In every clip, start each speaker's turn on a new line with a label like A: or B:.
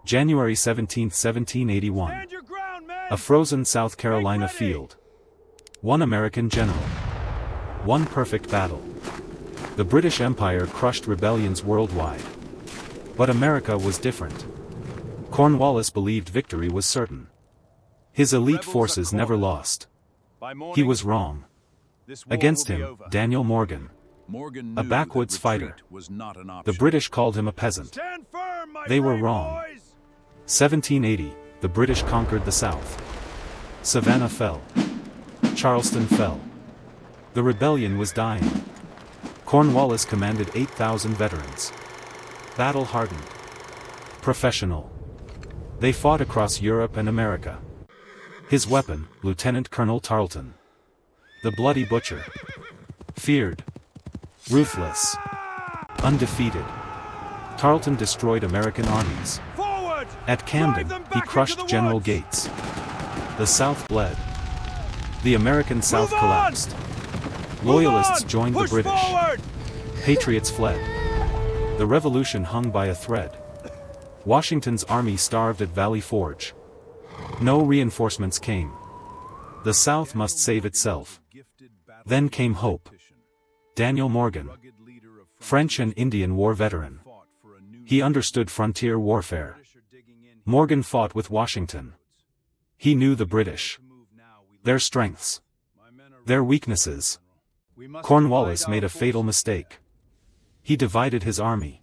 A: January 17, 1781.
B: Stand your ground, men!
A: A frozen South Carolina
B: Make ready!
A: field. One American general. One perfect battle. The British Empire crushed rebellions worldwide. But America was different. Cornwallis believed victory was certain. His elite forces never lost. He was wrong. Against him, Daniel Morgan, a backwoods fighter. The British called him a peasant.
B: Stand firm, my
A: They were
B: brave
A: wrong.
B: boys!
A: 1780, the British conquered the South. Savannah fell. Charleston fell. The rebellion was dying. Cornwallis commanded 8,000 veterans. Battle-hardened. Professional. They fought across Europe and America. His weapon, Lieutenant Colonel Tarleton. The bloody butcher. Feared. Ruthless. Undefeated. Tarleton destroyed American armies.
B: Forward!
A: At Camden,
B: Drive them
A: he
B: back
A: crushed
B: into the
A: General
B: woods!
A: Gates. The South bled. The American South
B: on!
A: collapsed.
B: Move
A: Loyalists
B: on!
A: joined the
B: Push
A: British.
B: forward!
A: Patriots fled. The revolution hung by a thread. Washington's army starved at Valley Forge. No reinforcements came. The South must save itself. Then came hope. Daniel Morgan, French and Indian War veteran. He understood frontier warfare. Morgan fought with Washington. He knew the British. Their strengths. Their weaknesses. Cornwallis made a fatal mistake. He divided his army.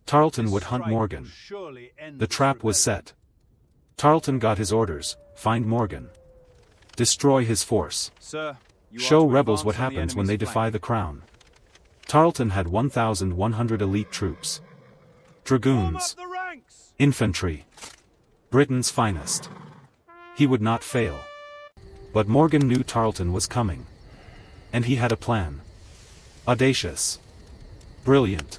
A: Tarleton would hunt Morgan. The trap was set. Tarleton got his orders: find Morgan. Destroy his force.
B: Sir,
A: Show rebels what happens when they defy the crown. Tarleton had 1,100 elite troops. Dragoons. Infantry. Britain's finest. He would not fail. But Morgan knew Tarleton was coming. And he had a plan. Audacious. Brilliant.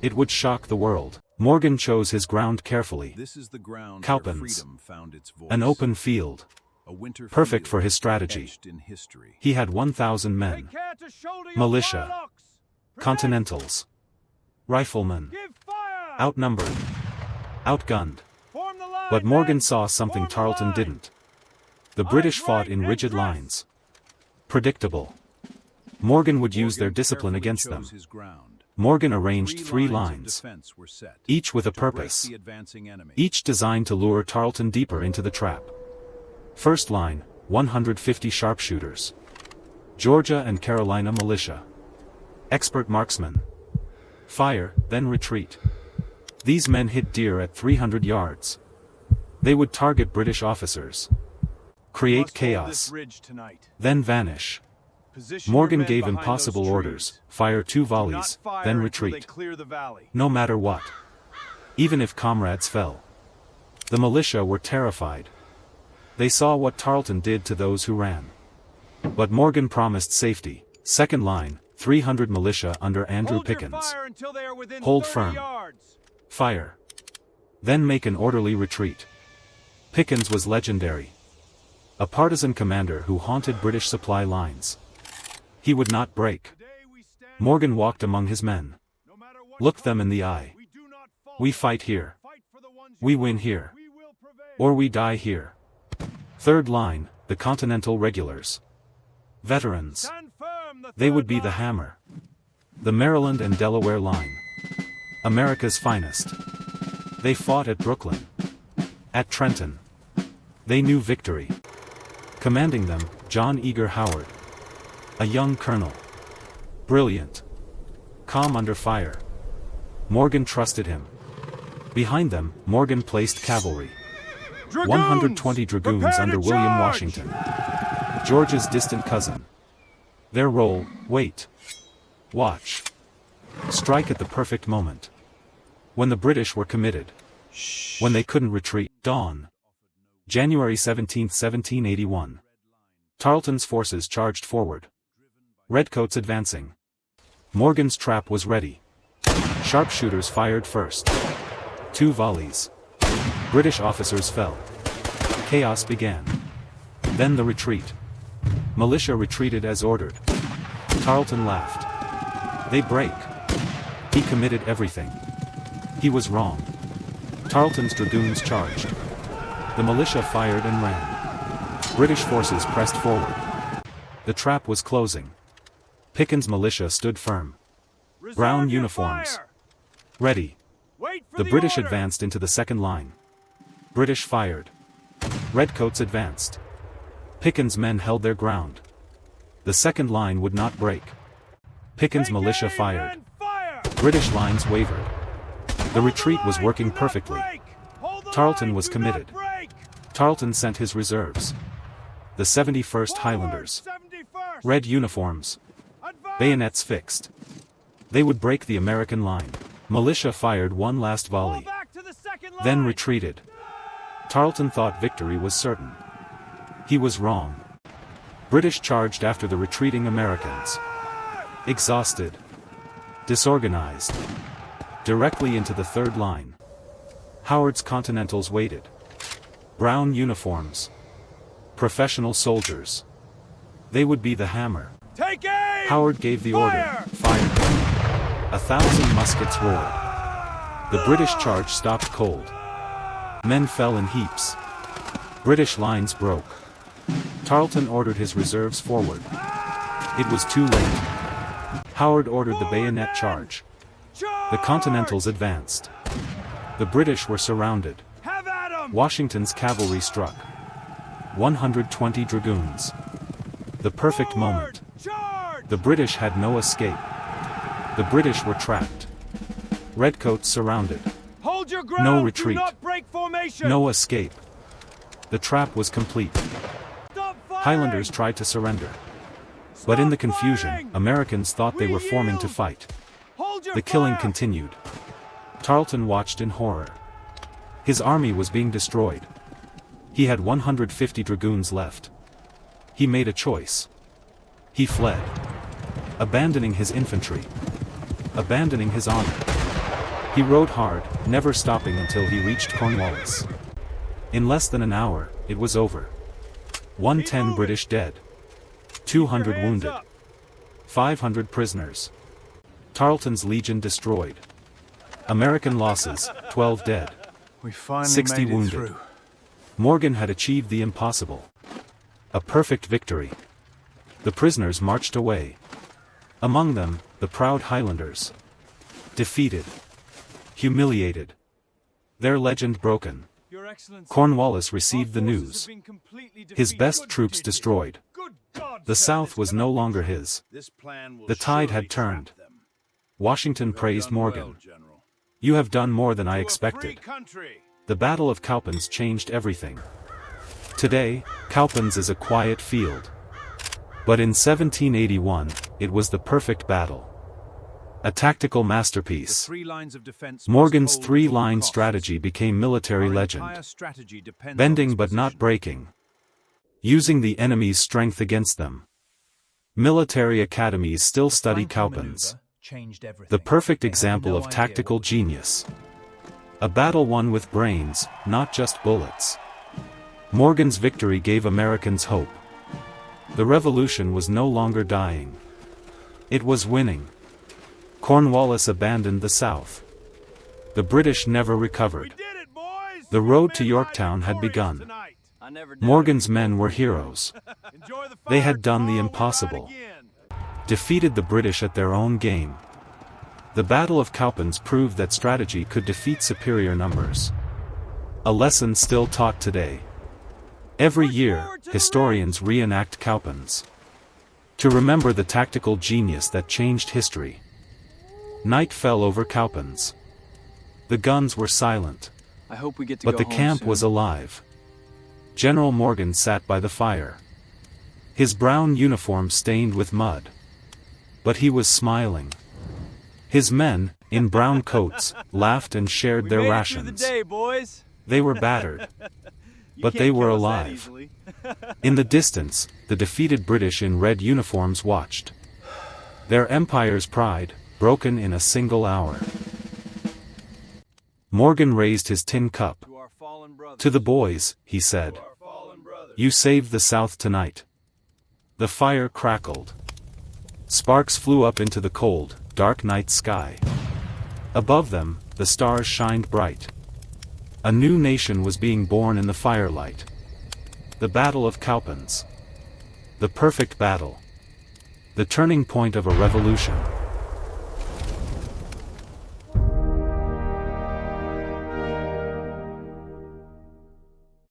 A: It would shock the world. Morgan chose his ground carefully.
C: This is the ground
A: Cowpens.
C: where freedom found its voice.
A: An open field.
C: A winter
A: Perfect
C: field
A: for his strategy.
C: etched in history.
A: He had 1,000 men. Militia. Continentals. Riflemen. Outnumbered. Outgunned. But Morgan saw something Tarleton didn't. The British fought in rigid lines. Predictable. Morgan would use their discipline
C: Carefully
A: against
C: chose
A: them.
C: his ground.
A: Morgan arranged 3
C: of
A: lines,
C: defense were set
A: each with a
C: to break
A: purpose,
C: the advancing enemy.
A: each designed to lure Tarleton deeper into the trap. First line, 150 sharpshooters. Georgia and Carolina militia. Expert marksmen. Fire, then retreat. These men hit deer at 300 yards. They would target British officers. Create chaos. Then vanish. Morgan gave impossible orders: fire 2 volleys, then retreat. No matter what. Even if comrades fell. The militia were terrified. They saw what Tarleton did to those who ran. But Morgan promised safety. Second line, 300 militia under Andrew Pickens. Hold firm. Fire. Then make an orderly retreat. Pickens was legendary. A partisan commander who haunted British supply lines. He would not break. Morgan walked among his men. Looked them in the eye. We fight here. We win here. Or we die here. Third line, the Continental regulars. Veterans. They would be the hammer. The Maryland and Delaware line. America's finest. They fought at Brooklyn. At Trenton. They knew victory. Commanding them, John Eager Howard. A young colonel. Brilliant. Calm under fire. Morgan trusted him. Behind them, Morgan placed cavalry. 120 dragoons under William Washington. George's distant cousin. Their role: wait. Watch. Strike at the perfect moment. When the British were committed. When they couldn't retreat. Dawn. January 17, 1781. Tarleton's forces charged forward. Redcoats advancing. Morgan's trap was ready. Sharpshooters fired first. 2 volleys. British officers fell. Chaos began. Then the retreat. Militia retreated as ordered. Tarleton laughed. They break. He committed everything. He was wrong. Tarleton's dragoons charged. The militia fired and ran. British forces pressed forward. The trap was closing. Pickens' militia stood firm.
B: Reserve
A: Brown
B: your
A: uniforms.
B: fire.
A: Ready.
B: Wait for
A: The British
B: order.
A: advanced into the second line. British fired. Redcoats advanced. Pickens' men held their ground. The second line would not break. Pickens'
B: Take
A: militia
B: aim
A: fired.
B: and fire.
A: British lines wavered. The retreat was working
B: Do not
A: perfectly.
B: break. Hold the
A: Tarleton
B: line,
A: was
B: do
A: committed.
B: not break.
A: Tarleton sent his reserves. The 71st Highlanders.
B: Forward, 71st.
A: Red uniforms.
B: Advance.
A: Bayonets fixed. They would break the American line. Militia fired one last
B: Fall
A: volley.
B: back to the second line.
A: Then retreated. Tarleton thought victory was certain. He was wrong. British charged after the retreating Americans. Exhausted. Disorganized. Directly into the third line. Howard's Continentals waited. Brown uniforms. Professional soldiers. They would be the hammer.
B: Take aim.
A: Howard gave the
B: Fire!
A: order. Fire. 1,000 muskets roared. The British charge stopped cold. Men fell in heaps. British lines broke. Tarleton ordered his reserves forward. It was too late. Howard ordered the bayonet charge.
B: Charge.
A: The Continentals advanced. The British were surrounded.
B: Have at 'em.
A: Washington's cavalry struck. 120 dragoons. The perfect moment.
B: Charge.
A: The British had no escape. The British were trapped. Redcoats surrounded.
B: Hold your ground.
A: No retreat.
B: Do not break formation.
A: No escape. The trap was complete.
B: Stop firing.
A: Highlanders tried to surrender. But in the
B: Stop
A: confusion,
B: firing.
A: Americans thought they
B: We
A: were forming to
B: yield.
A: fight.
B: Hold your
A: The killing
B: fire.
A: continued. Tarleton watched in horror. His army was being destroyed. He had 150 dragoons left. He made a choice. He fled. Abandoning his infantry. Abandoning his honor. He rode hard, never stopping until he reached Cornwallis. In less than an hour, it was over. 110 British dead. 200
B: Hands
A: wounded.
B: up.
A: 500 prisoners. Tarleton's legion destroyed. American losses, 12 dead.
C: We finally
A: 60
C: made it
A: wounded.
C: through.
A: Morgan had achieved the impossible. A perfect victory. The prisoners marched away. Among them, the proud Highlanders. Defeated. Humiliated. Their legend broken.
B: Your Excellency.
A: Cornwallis
B: Our
A: received the
B: forces
A: news.
B: have been completely
A: His
B: defeated.
A: best
B: Good
A: troops
B: Jesus.
A: destroyed.
B: Good God.
A: The
B: sir,
A: South
B: this
A: was
B: cannot
A: no
B: be
A: longer
B: true.
A: his.
C: This plan will
A: The tide had
C: surely trap
A: turned.
C: them.
A: Washington
C: You have
A: praised
C: done
A: Morgan.
C: well, General.
A: You have done more than I
B: To a
A: expected.
B: free country.
A: The Battle of Cowpens changed everything. Today, Cowpens is a quiet field. But in 1781, it was the perfect battle. A tactical
C: The
A: masterpiece.
C: 3 lines of defense must
A: Morgan's
C: hold at all
A: three-line
C: costs.
A: strategy became military
C: Our
A: legend.
C: entire strategy depends on
A: Bending
C: this
A: but not
C: position.
A: breaking. Using the enemy's strength against them. Military academies still study Cowpens. The perfect example of tactical genius. A battle won with brains, not just bullets. Morgan's victory gave Americans hope. The revolution was no longer dying. It was winning. Cornwallis abandoned the South. The British never
B: We
A: recovered.
B: did it, boys.
A: The
B: We
A: road to
B: made
A: Yorktown had
B: victorious
A: begun.
B: tonight.
A: Morgan's men were heroes.
B: Enjoy the
A: They
B: fire
A: had done the
B: tomorrow, we ride
A: impossible.
B: again.
A: Defeated the British at their own game. The Battle of Cowpens proved that strategy could defeat superior numbers. A lesson still taught today. Every
B: Push
A: year,
B: forward to the
A: historians reenact Cowpens. To remember the tactical genius that changed history. Night fell over Cowpens. The guns were silent,
D: I hope we get to
A: but
D: go
A: the
D: home
A: camp
D: soon.
A: was alive. General Morgan sat by the fire. His brown uniform stained with mud. But he was smiling. His men, in brown coats, laughed and shared
B: We
A: their
B: made it
A: rations.
B: through the day, boys.
A: They were battered,
B: You
A: but
B: can't
A: they were
B: kill us that
A: alive.
B: easily.
A: In the distance, the defeated British in red uniforms watched. Their empire's pride, broken in a single hour. Morgan raised his tin cup.
B: To our fallen brothers.
A: To the boys, he said.
B: Our fallen brothers.
A: You saved the South tonight. The fire crackled. Sparks flew up into the cold, dark night sky. Above them, the stars shined bright. A new nation was being born in the firelight. The Battle of Cowpens. The perfect battle. The turning point of a revolution.